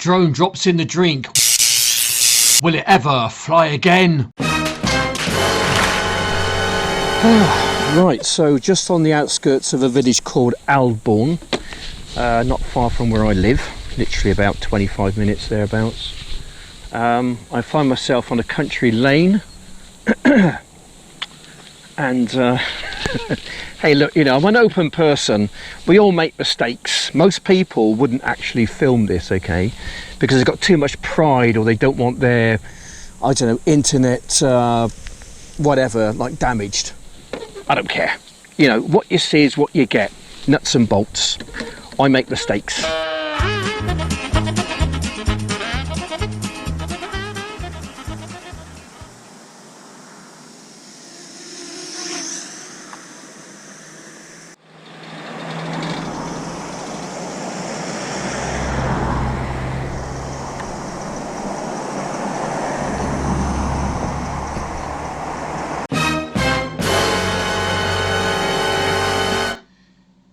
Drone drops in the drink. Will it ever fly again? Right, so just on the outskirts of a village called Aldbourne, not far from where I live, literally about 25 minutes thereabouts. I find myself on a country lane and hey look, you know, I'm an open person. We all make mistakes. Most people wouldn't actually film this, okay, because they've got too much pride, or they don't want their, I don't know, internet whatever, like, damaged. I don't care. You know, what you see is what you get. Nuts and bolts. I make mistakes.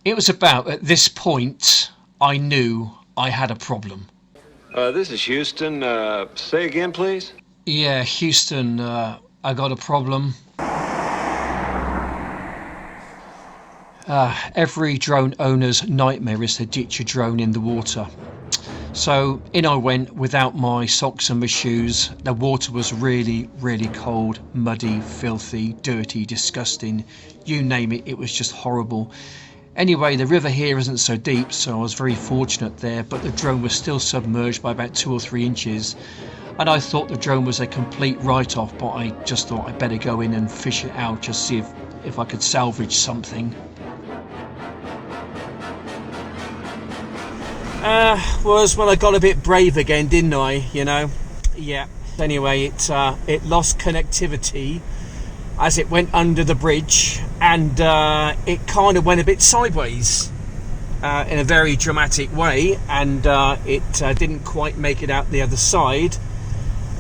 It was about at this point I knew I had a problem. This is Houston. Say again, please? Yeah, Houston, I got a problem. Every drone owner's nightmare is to ditch a drone in the water. So in I went without my socks and my shoes. The water was really, really cold, muddy, filthy, dirty, disgusting. You name it, it was just horrible. Anyway, the river here isn't so deep, so I was very fortunate there, but the drone was still submerged by about 2 or 3 inches. And I thought the drone was a complete write-off, but I just thought I'd better go in and fish it out, just see if I could salvage something. Was when I got a bit brave again, didn't I? You know? Yeah. Anyway, it lost connectivity as it went under the bridge, and it kind of went a bit sideways in a very dramatic way, and it didn't quite make it out the other side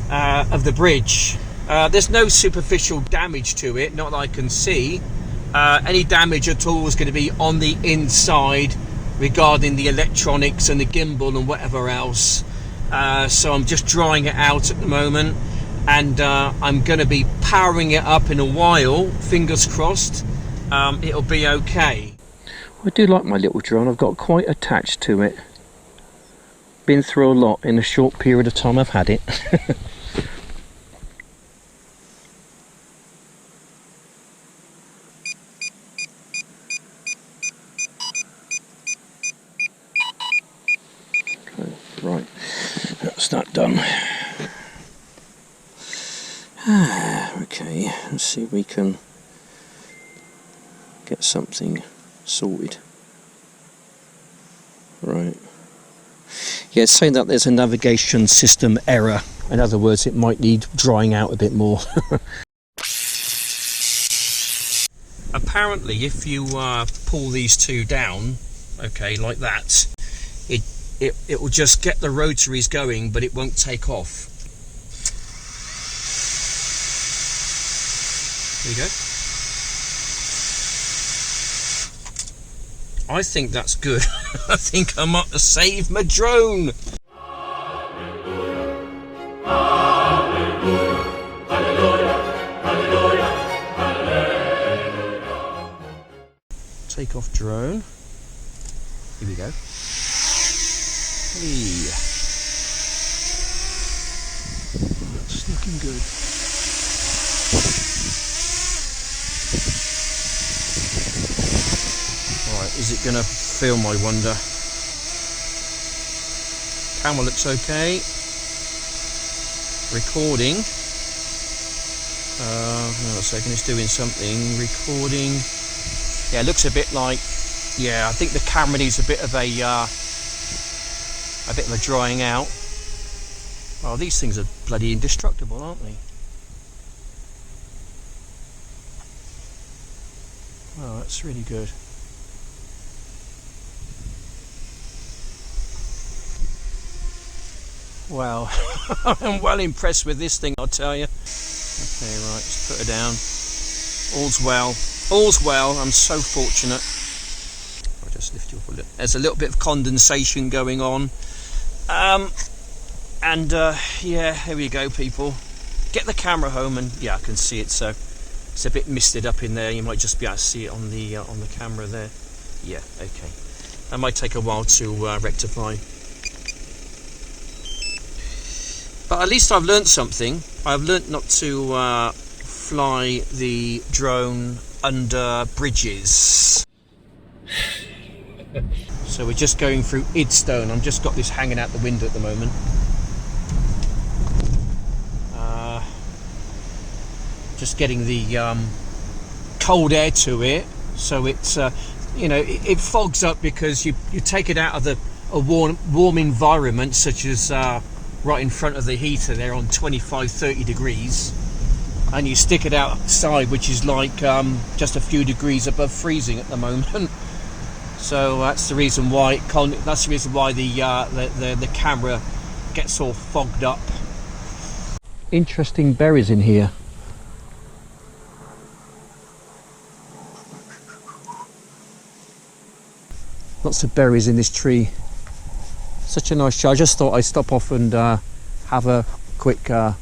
of the bridge. There's no superficial damage to it, not that I can see. Any damage at all is going to be on the inside regarding the electronics and the gimbal and whatever else. So I'm just drying it out at the moment, and I'm going to be powering it up in a while. Fingers crossed it'll be okay. I do like my little drone. I've got quite attached to it. Been through a lot in a short period of time I've had it. Right, that's that done. Okay, let's see if we can get something sorted. Right. Yeah, it's saying that there's a navigation system error. In other words, it might need drying out a bit more. Apparently, if you pull these two down, okay, like that, it will just get the rotaries going, but it won't take off. There you go. I think that's good. I think I might have saved my drone. Take off drone. Here we go. Hey. That's looking good. Right, is it gonna film, I wonder? Camera looks okay. Recording. Hang on a second, it's doing something. Recording. Yeah, it looks a bit like, yeah, I think the camera needs a bit of a drying out. Oh, these things are bloody indestructible, aren't they? Oh, that's really good. Wow, I'm well impressed with this thing, I'll tell you. Okay, right, let's put her down. All's well. All's well, I'm so fortunate. I'll just lift you up a little. There's a little bit of condensation going on. And yeah, here we go, people. Get the camera home, and yeah, I can see it. So it's a bit misted up in there. You might just be able to see it on the camera there. Yeah, okay. That might take a while to rectify. But at least I've learnt something. I've learnt not to fly the drone under bridges. So we're just going through Idstone. I've just got this hanging out the window at the moment. Just getting the cold air to it, so it's you know, it fogs up because you take it out of a warm environment, such as right in front of the heater there on 25-30 degrees, and you stick it outside, which is like just a few degrees above freezing at the moment. So that's the reason why the camera gets all fogged up. Interesting berries in here. Lots of berries in this tree. Such a nice tree. I just thought I'd stop off and have a quick yeah,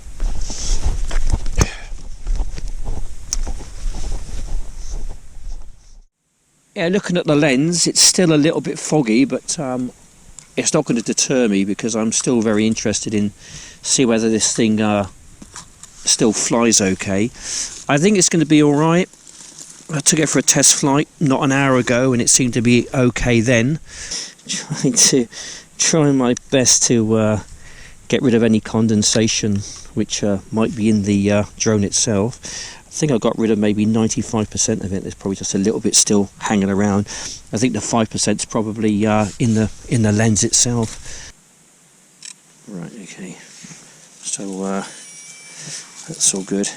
looking at the lens, it's still a little bit foggy, but it's not going to deter me, because I'm still very interested in see whether this thing still flies okay. I think it's going to be all right. I took it for a test flight not an hour ago, and it seemed to be okay then. Trying my best to get rid of any condensation which might be in the drone itself. I think I got rid of maybe 95% of it. There's probably just a little bit still hanging around. I think the 5% is probably in the lens itself. Right, okay. So that's all good.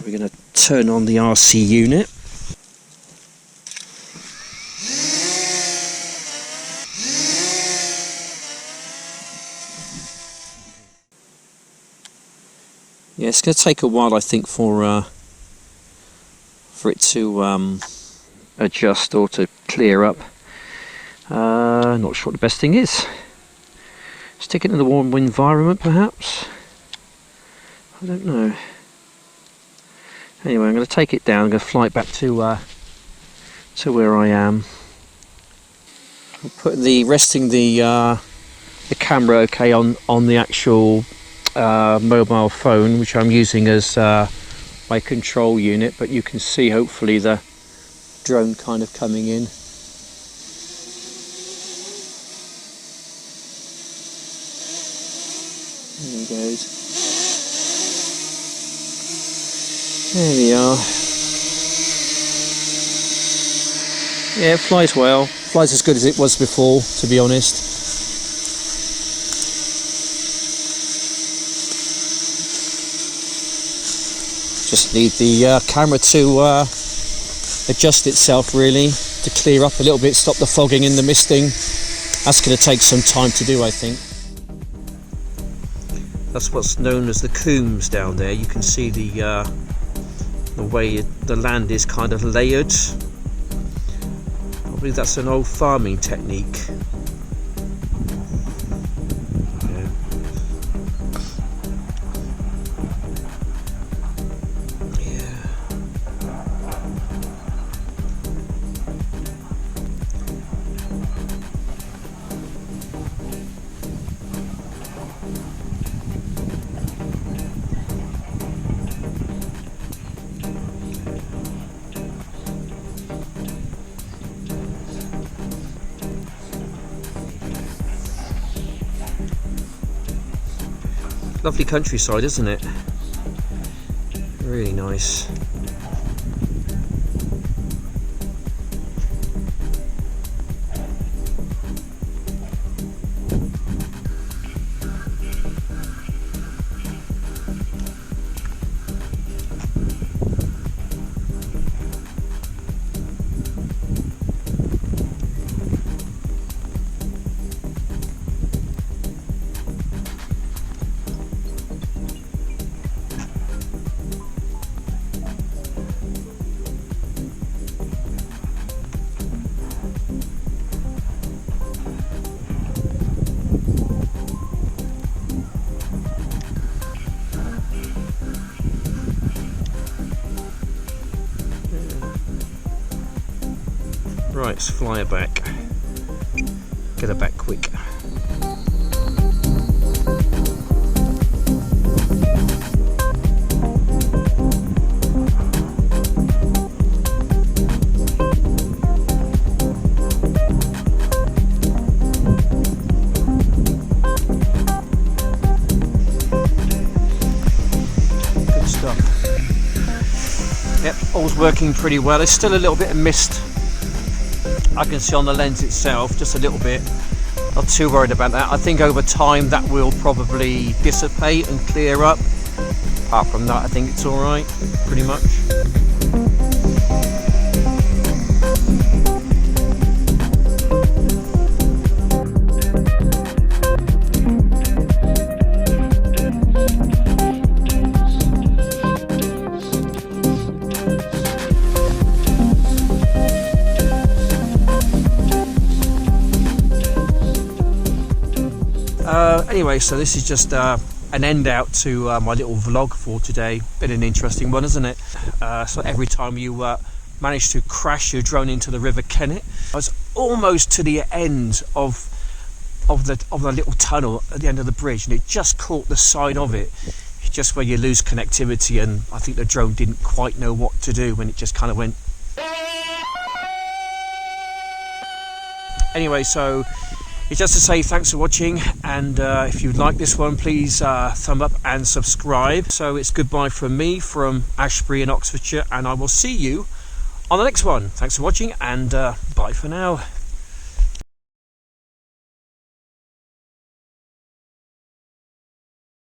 We're going to turn on the RC unit. Yeah, it's going to take a while, I think, for it to adjust or to clear up. Not sure what the best thing is. Stick it in the warm environment, perhaps. I don't know. Anyway, I'm going to take it down. I'm going to fly it back to where I am. I'm putting resting the camera okay on the actual mobile phone, which I'm using as my control unit, but you can see hopefully the drone kind of coming in. There he goes. There we are. Yeah, it flies well. Flies as good as it was before, to be honest. Just need the camera to adjust itself, really, to clear up a little bit, stop the fogging and the misting. That's going to take some time to do, I think. That's what's known as the Coombes down there. You can see the way the land is kind of layered. I believe that's an old farming technique. Lovely countryside, isn't it? Really nice. let's fly her back. Get her back quick. Good stuff. Yep, all's working pretty well. There's still a little bit of mist I can see on the lens itself, just a little bit. Not too worried about that. I think over time that will probably dissipate and clear up. Apart from that, I think it's all right, pretty much. Anyway, so this is just an end out to my little vlog for today. Been an interesting one, isn't it? So every time you manage to crash your drone into the River Kennett, I was almost to the end of the little tunnel at the end of the bridge, and it just caught the side of it. It's just where you lose connectivity, and I think the drone didn't quite know what to do when it just kind of went. Anyway, so it's just to say thanks for watching, and if you like this one, please thumb up and subscribe. So it's goodbye from me from Ashbury in Oxfordshire, and I will see you on the next one. Thanks for watching, and bye for now.